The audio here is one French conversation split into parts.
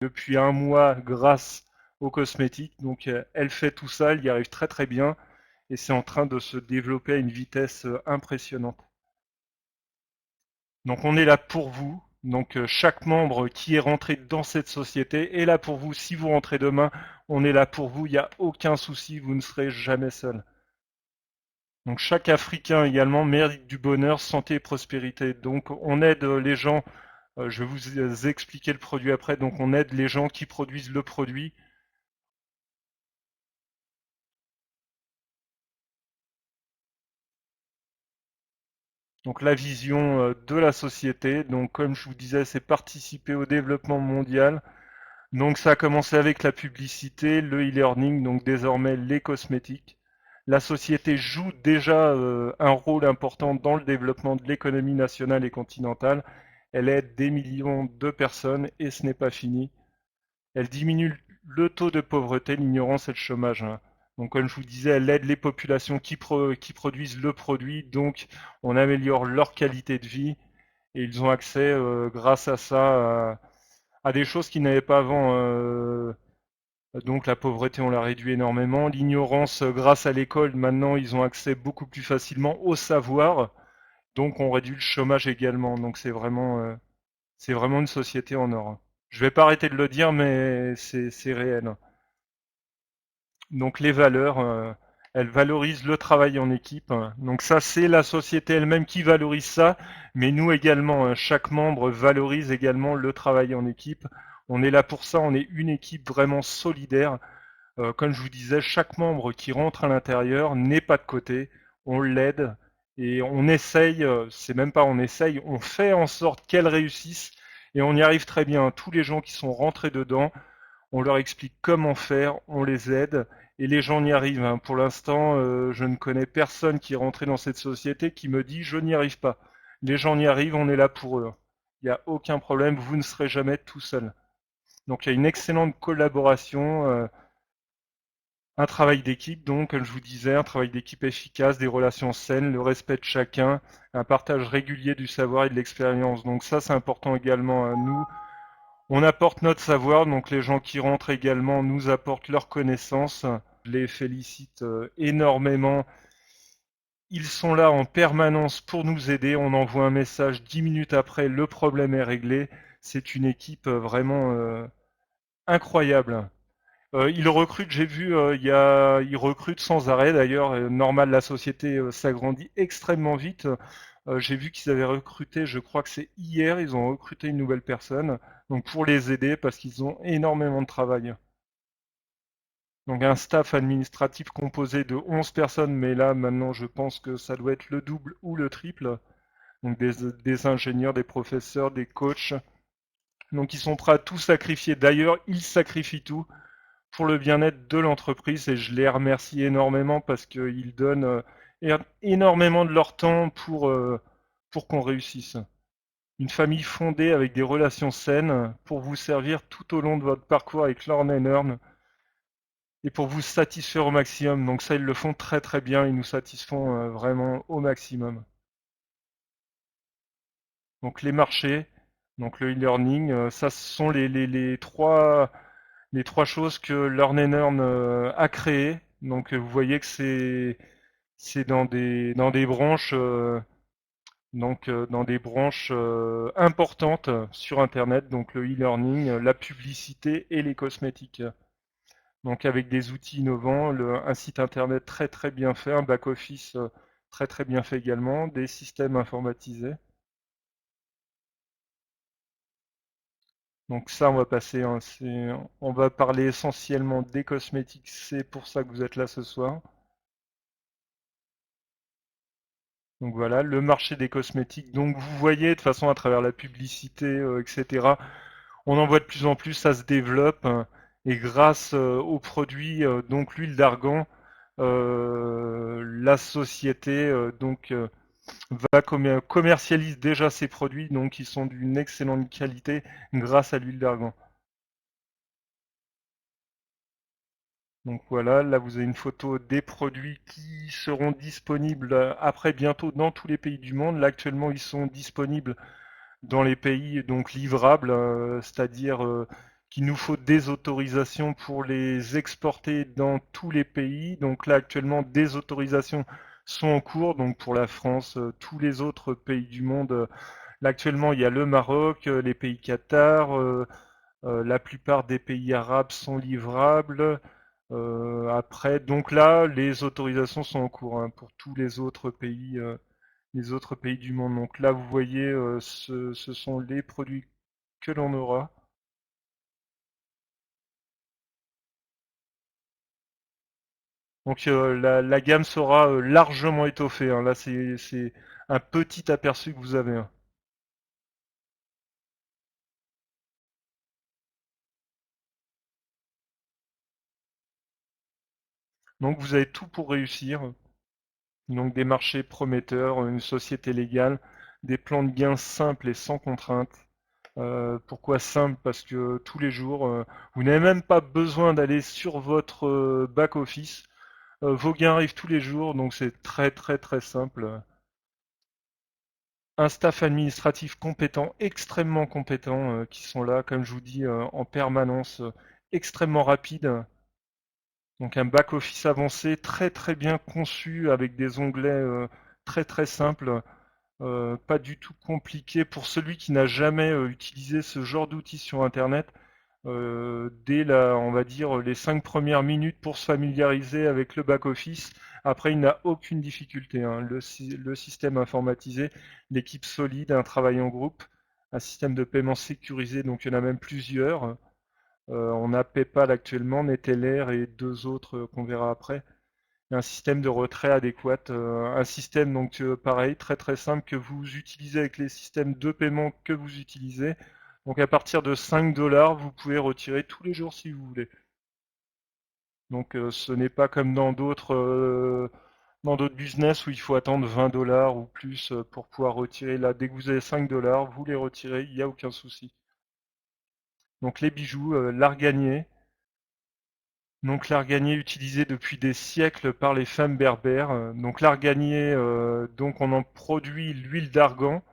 depuis un mois grâce aux cosmétiques. Donc elle fait tout ça, elle y arrive très très bien et c'est en train de se développer à une vitesse impressionnante. Donc on est là pour vous. Donc chaque membre qui est rentré dans cette société est là pour vous. Si vous rentrez demain, on est là pour vous. Il n'y a aucun souci, vous ne serez jamais seul. Donc chaque Africain également mérite du bonheur, santé et prospérité. Donc on aide les gens, je vais vous expliquer le produit après, donc on aide les gens qui produisent le produit. Donc la vision de la société, donc comme je vous disais, c'est participer au développement mondial. Donc ça a commencé avec la publicité, le e-learning, donc désormais les cosmétiques. La société joue déjà un rôle important dans le développement de l'économie nationale et continentale. Elle aide des millions de personnes et ce n'est pas fini. Elle diminue le taux de pauvreté, l'ignorance et le chômage, hein. Donc comme je vous disais, elle aide les populations qui produisent le produit, donc on améliore leur qualité de vie et ils ont accès grâce à ça à des choses qu'ils n'avaient pas avant. Donc la pauvreté, on l'a réduit énormément. L'ignorance, grâce à l'école, maintenant, ils ont accès beaucoup plus facilement au savoir. Donc on réduit le chômage également. Donc c'est vraiment une société en or. Je vais pas arrêter de le dire, mais c'est réel. Donc les valeurs, elles valorisent le travail en équipe. Donc ça, c'est la société elle-même qui valorise ça, mais nous également, chaque membre valorise également le travail en équipe. On est là pour ça, on est une équipe vraiment solidaire. Comme je vous disais, chaque membre qui rentre à l'intérieur n'est pas de côté, on l'aide et on essaye, c'est même pas on essaye, on fait en sorte qu'elle réussisse et on y arrive très bien. Tous les gens qui sont rentrés dedans, on leur explique comment faire, on les aide et les gens y arrivent, hein. Pour l'instant, je ne connais personne qui est rentré dans cette société qui me dit je n'y arrive pas. Les gens y arrivent, on est là pour eux. Il n'y a aucun problème, vous ne serez jamais tout seul. Donc il y a une excellente collaboration. Un travail d'équipe, donc, comme je vous disais, un travail d'équipe efficace, des relations saines, le respect de chacun, un partage régulier du savoir et de l'expérience. Donc ça, c'est important également à nous. On apporte notre savoir, donc les gens qui rentrent également nous apportent leurs connaissances. Je les félicite énormément. Ils sont là en permanence pour nous aider. On envoie un message 10 minutes après, le problème est réglé. C'est une équipe vraiment incroyable. Ils recrutent, j'ai vu, ils recrutent sans arrêt d'ailleurs. Normal, la société s'agrandit extrêmement vite. J'ai vu qu'ils avaient recruté, je crois que c'est hier, ils ont recruté une nouvelle personne, donc pour les aider parce qu'ils ont énormément de travail. Donc un staff administratif composé de 11 personnes, mais là maintenant je pense que ça doit être le double ou le triple. Donc des ingénieurs, des professeurs, des coachs. Donc ils sont prêts à tout sacrifier. D'ailleurs, ils sacrifient tout pour le bien-être de l'entreprise et je les remercie énormément parce qu'ils donnent énormément de leur temps pour qu'on réussisse. Une famille fondée avec des relations saines pour vous servir tout au long de votre parcours avec Learn and Earn et pour vous satisfaire au maximum. Donc ça, ils le font très très bien, ils nous satisfont vraiment au maximum. Donc les marchés, donc le e-learning, ça ce sont les trois choses que Learn and Earn a créées. Donc vous voyez que c'est dans des branches dans des branches importantes sur Internet, donc le e-learning, la publicité et les cosmétiques. Donc avec des outils innovants, un site Internet très très bien fait, un back-office très très bien fait également, des systèmes informatisés. Donc ça, on va passer, hein, on va parler essentiellement des cosmétiques, c'est pour ça que vous êtes là ce soir. Donc voilà, le marché des cosmétiques. Donc vous voyez de toute façon à travers la publicité, etc. On en voit de plus en plus, ça se développe et grâce aux produits, donc l'huile d'argan, la société commercialise déjà ses produits, donc qui sont d'une excellente qualité grâce à l'huile d'argan. Donc voilà, là vous avez une photo des produits qui seront disponibles après bientôt dans tous les pays du monde. Là actuellement ils sont disponibles dans les pays donc livrables, c'est-à-dire qu'il nous faut des autorisations pour les exporter dans tous les pays. Donc là, actuellement, des autorisations sont en cours. Donc pour la France, tous les autres pays du monde. Là, actuellement, il y a le Maroc, les pays Qatar, la plupart des pays arabes sont livrables. Après, donc là, les autorisations sont en cours hein, pour tous les autres pays du monde. Donc là, vous voyez, ce sont les produits que l'on aura. Donc la gamme sera largement étoffée, hein. Là, c'est un petit aperçu que vous avez, hein. Donc vous avez tout pour réussir. Donc des marchés prometteurs, une société légale, des plans de gains simples et sans contrainte. Pourquoi simple? Parce que tous les jours, vous n'avez même pas besoin d'aller sur votre back-office. Vos gains arrivent tous les jours, donc c'est très très très simple. Un staff administratif compétent, extrêmement compétent, qui sont là, comme je vous dis, en permanence, extrêmement rapide. Donc un back-office avancé, très très bien conçu, avec des onglets très très simples, pas du tout compliqué pour celui qui n'a jamais utilisé ce genre d'outil sur Internet. Dès on va dire, les 5 premières minutes pour se familiariser avec le back-office. Après, il n'a aucune difficulté, hein. Le système informatisé, l'équipe solide, un travail en groupe, un système de paiement sécurisé, donc il y en a même plusieurs. On a PayPal actuellement, Neteller et deux autres qu'on verra après. Et un système de retrait adéquat, un système donc pareil, très très simple que vous utilisez avec les systèmes de paiement que vous utilisez. Donc à partir de 5 $, vous pouvez retirer tous les jours si vous voulez. Donc ce n'est pas comme dans d'autres business où il faut attendre 20 $ ou plus pour pouvoir retirer. Là, dès que vous avez 5 $, vous les retirez, il n'y a aucun souci. Donc les bijoux, l'art gagné. Donc l'art gagné utilisé depuis des siècles par les femmes berbères. Donc l'art gagné, donc on en produit l'huile d'argan.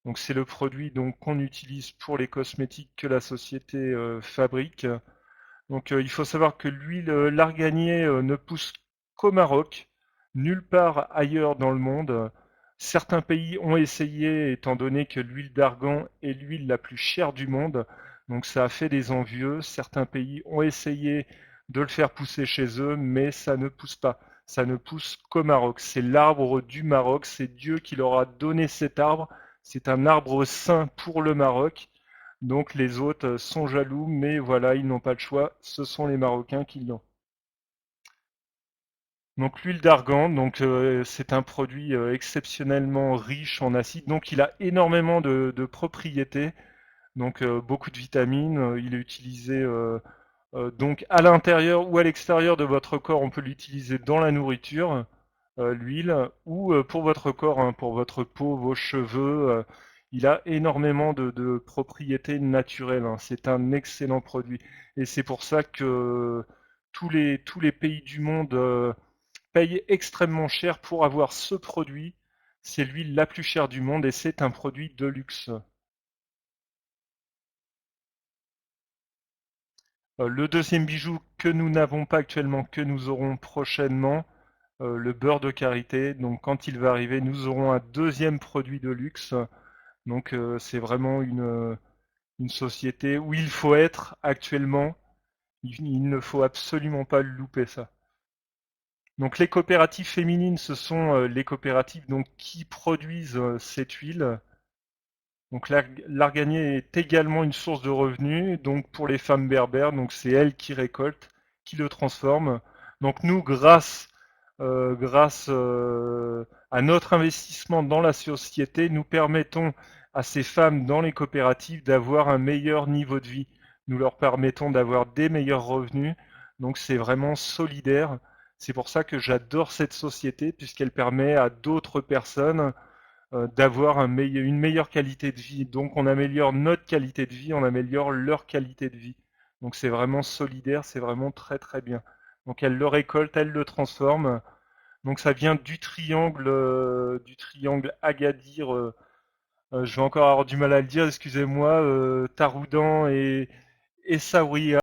Donc c'est le produit donc qu'on utilise pour les cosmétiques que la société fabrique. Donc il faut savoir que l'huile l'arganier ne pousse qu'au Maroc, nulle part ailleurs dans le monde. Certains pays ont essayé, étant donné que l'huile d'argan est l'huile la plus chère du monde, donc ça a fait des envieux. Certains pays ont essayé de le faire pousser chez eux, mais ça ne pousse pas. Ça ne pousse qu'au Maroc. C'est l'arbre du Maroc, c'est Dieu qui leur a donné cet arbre. C'est un arbre saint pour le Maroc. Donc les autres sont jaloux, mais voilà, ils n'ont pas le choix, ce sont les Marocains qui l'ont. Donc l'huile d'argan, donc c'est un produit exceptionnellement riche en acides, donc il a énormément de propriétés, donc beaucoup de vitamines. Il est utilisé donc à l'intérieur ou à l'extérieur de votre corps, on peut l'utiliser dans la nourriture, l'huile, ou pour votre corps, hein, pour votre peau, vos cheveux. Il a énormément de propriétés naturelles, hein. C'est un excellent produit. Et c'est pour ça que tous les pays du monde payent extrêmement cher pour avoir ce produit. C'est l'huile la plus chère du monde et c'est un produit de luxe. Le deuxième bijou que nous n'avons pas actuellement, que nous aurons prochainement, le beurre de karité. Donc quand il va arriver, nous aurons un deuxième produit de luxe. Donc c'est vraiment une société où il faut être actuellement. Il ne faut absolument pas louper ça. Donc les coopératives féminines, ce sont les coopératives donc, qui produisent cette huile. Donc l'arganier est également une source de revenus, donc pour les femmes berbères, donc c'est elles qui récoltent, qui le transforment. Donc nous, grâce à notre investissement dans la société, nous permettons à ces femmes dans les coopératives d'avoir un meilleur niveau de vie. Nous leur permettons d'avoir des meilleurs revenus. Donc c'est vraiment solidaire. C'est pour ça que j'adore cette société, puisqu'elle permet à d'autres personnes d'avoir une meilleure qualité de vie. Donc on améliore notre qualité de vie, on améliore leur qualité de vie. Donc c'est vraiment solidaire, c'est vraiment très très bien. Donc elle le récolte, elle le transforme. Donc ça vient du triangle Agadir. Je vais encore avoir du mal à le dire, excusez-moi. Taroudan Essaouira